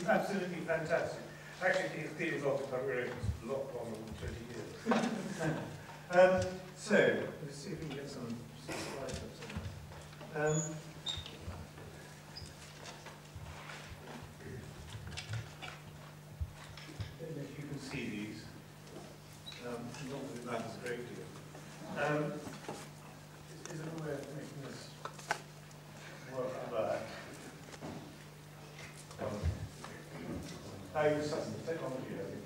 absolutely fantastic. Actually, the involved population is a lot longer than 20 years. So, let's see if we can get some slides up somewhere. I don't know if you can see these. Not that it matters a great deal. Is there a way of making this work like that? I use some technology, I think.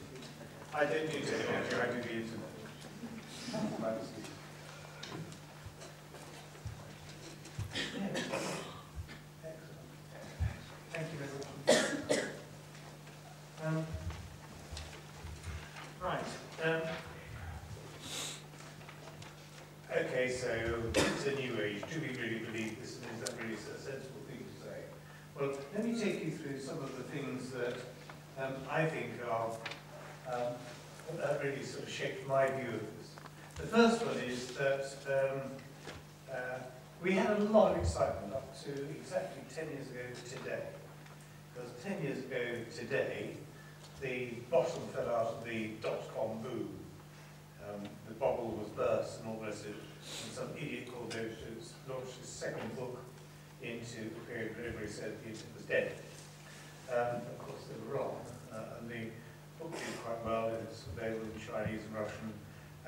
I don't use technology, I do the internet. Excellent. Thank you very much. Right. Okay, so it's a new age. Do we really believe this? And is that really a sensible thing to say? Well, let me take you through some of the things that I think are really sort of shaped my view of this. The first one is that we had a lot of excitement up to exactly 10 years ago today. Because 10 years ago today, the bottom fell out of the dot-com boom. The bubble was burst and all the rest of it. And some idiot called David Phillips launched his second book into a period where everybody said the internet was dead. Of course, they were wrong. And the book did quite well. It's available in Chinese and Russian,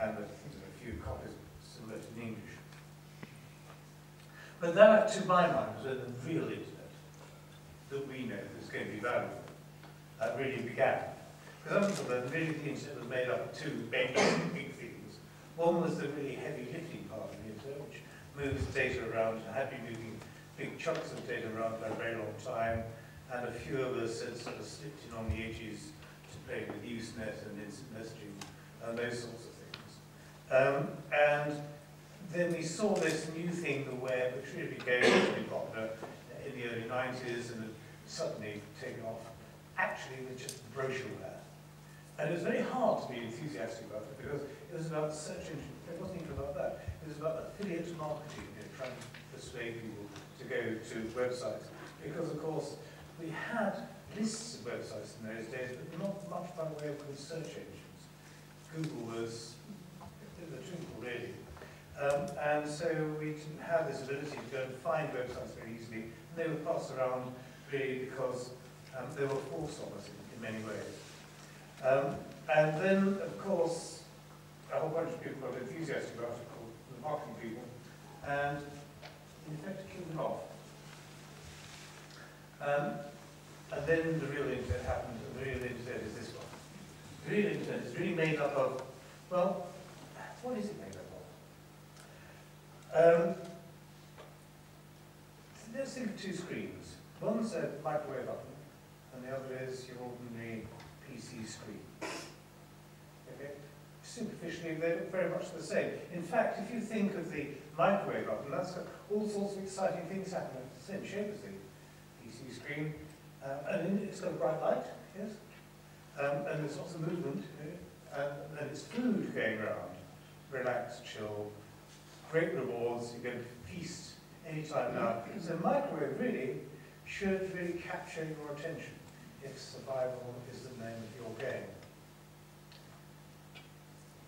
and I think there's a few copies still left in English. But that, to my mind, was when the real internet that we know is going to be valuable really began. Because up until then, really the internet was made up of two big things. One was the really heavy lifting part of the internet, which moves data around and had been moving big chunks of data around for a very long time, and a few of us had sort of slipped in on the edges to play with Usenet and instant messaging and those sorts of things. And then we saw this new thing, the web, which really became really popular in the early 90s and had suddenly taken off, actually with just brochureware. And it was very hard to be enthusiastic about it because it was about search engine. It wasn't even about that. It was about affiliate marketing, trying to persuade people to go to websites. Because, of course, we had lists of websites in those days, but not much by way of good search engines. Google was the twinkle, really. And so we didn't have this ability to go and find websites very easily. And they were passed around, really, because they were forced on us in many ways. And then, of course, a whole bunch of people got enthusiastic about it, called the marketing people, and in effect killed them off. And then the real internet happened, and the real internet is this one. The real internet is really made up of, well, what is it made up of? Let's think of two screens. One's a microwave oven, and the other is your ordinary PC screen. Okay? Superficially, they look very much the same. In fact, if you think of the microwave oven, that's got all sorts of exciting things happening. It's the same shape as the PC screen, and it's got a bright light, yes? And there's lots of movement, and it's food going around. Relax, chill, great rewards, you can feast anytime now. So microwave really should really capture your attention if survival is the name of your game.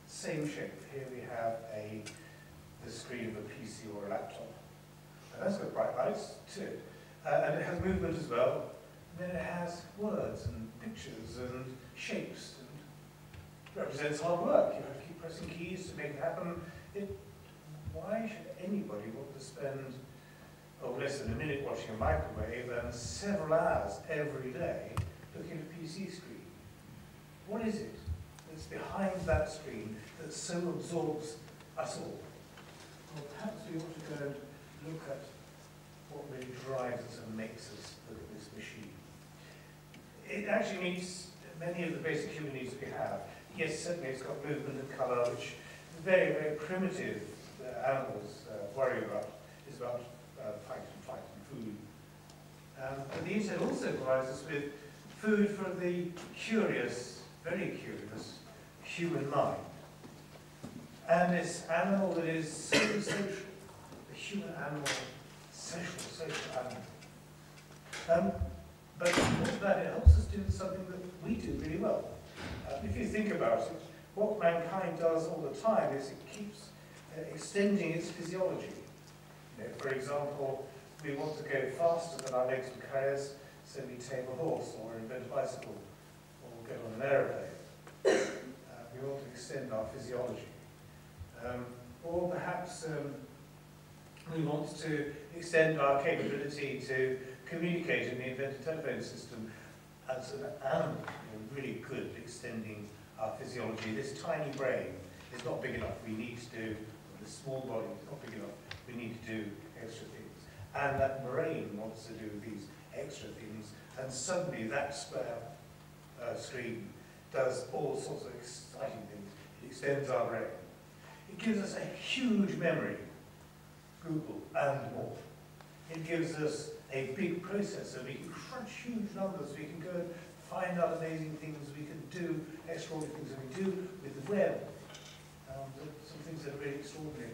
Same shape. Here we have the screen of a PC or a laptop. And that's got bright lights too. And it has movement as well. And then it has words and pictures and shapes and represents hard work. You have to keep pressing keys to make it happen. Why should anybody want to spend less than a minute watching a microwave and several hours every day looking at a PC screen? What is it that's behind that screen that so absorbs us all? Well, perhaps we ought to go and look at what really drives us and makes us look at this machine. It actually meets many of the basic human needs that we have. Yes, certainly it's got movement and colour, which very, very primitive animals worry about. It's about fight and food. But the internet also provides us with food for the curious, very curious human mind. And this animal that is so social, the human animal, social animal. But more than that, it helps us do something that we do really well. If you think about it, what mankind does all the time is it keeps extending its physiology. You know, for example, we want to go faster than our legs will carry us, so we tame a horse or invent a bicycle or get on an aeroplane. We want to extend our physiology. Or perhaps we want to extend our capability to communicate, and we invent a telephone system as an animal, really good at extending our physiology. This tiny brain is not big enough. We need to do, this small body is not big enough. We need to do extra things. And that brain wants to do these extra things, and suddenly that square screen does all sorts of exciting things. It extends our brain. It gives us a huge memory, Google and more. It gives us a big processor. We can crunch huge numbers. We can go and find out amazing things. We can do extraordinary things. And we do with the web. Some things that are really extraordinary.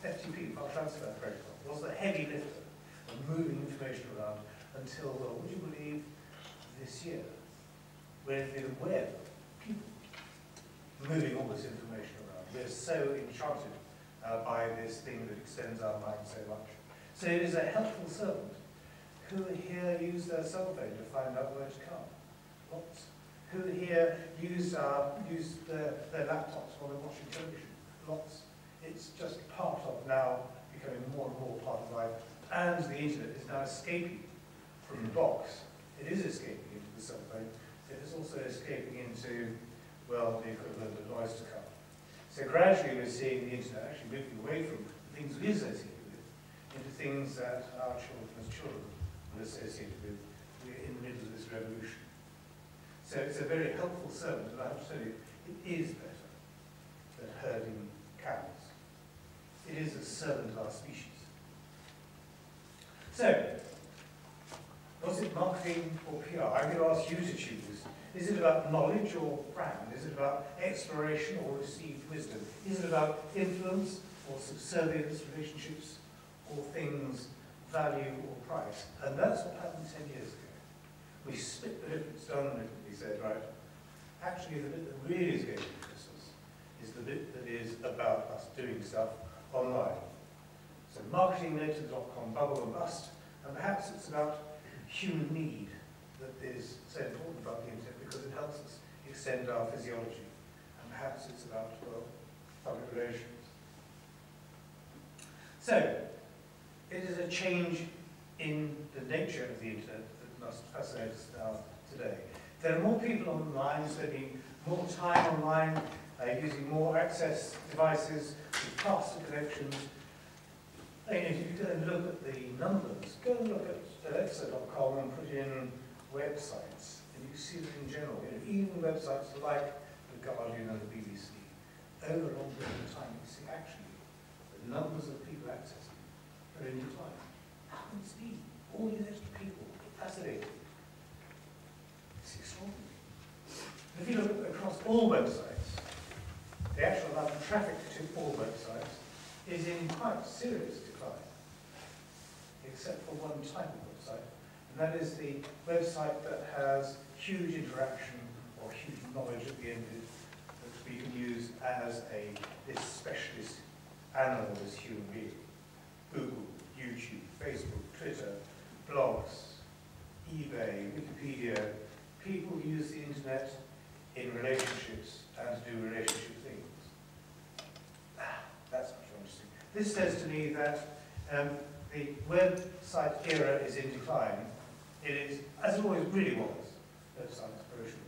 FTP, file transfer protocol, was the heavy lifter of moving information around until, well, would you believe, this year, when the web, people moving all this information around. We're so enchanted by this thing that extends our mind so much. So it is a helpful servant. Who here use their cell phone to find out where to come? Lots. Who here use their laptops while they're watching television? Lots. It's just part of now becoming more and more part of life. And the internet is now escaping from the box. It is escaping into the cell phone. It is also escaping into, well, the equivalent of noise to come. So gradually we're seeing the internet actually moving away from the things we associate with into things that our children as children will associate with. We're in the middle of this revolution. So it's a very helpful servant, and I have to tell you, it is better than herding cows. It is a servant of our species. So, was it marketing or PR? I'm going to ask you to choose. Is it about knowledge or brand? Is it about exploration or received wisdom? Is it about influence or subservience, relationships, or things, value or price? And that's what happened 10 years ago. We split the difference down a little. We said, right, actually the bit that really is going to interest us is the bit that is about us doing stuff online. So marketing led to the .com bubble and bust, and perhaps it's about human need that is so important about the internet because it helps us extend our physiology. And perhaps it's about, well, public relations. So, it is a change in the nature of the internet that must fascinate us now today. There are more people online, spending more time online, using more access devices, with faster connections. And if you go and look at the numbers, go and look at Alexa.com and put in websites, and you see that in general, even websites like The Guardian and the BBC, over a long period of time, you see actually the numbers of people accessing are in decline. How can this be? All these extra people, fascinating. It's extraordinary. If you look across all websites, the actual amount of traffic to all websites is in quite serious decline, except for one type of website, and that is the website that has huge interaction or huge knowledge at the end of it that we can use as this specialist animal, this human being. Google, YouTube, Facebook, Twitter, blogs, eBay, Wikipedia. People use the internet in relationships and to do relationship things. That's much more interesting. This says to me that the website era is in decline. It is, as it always really was, website exploration.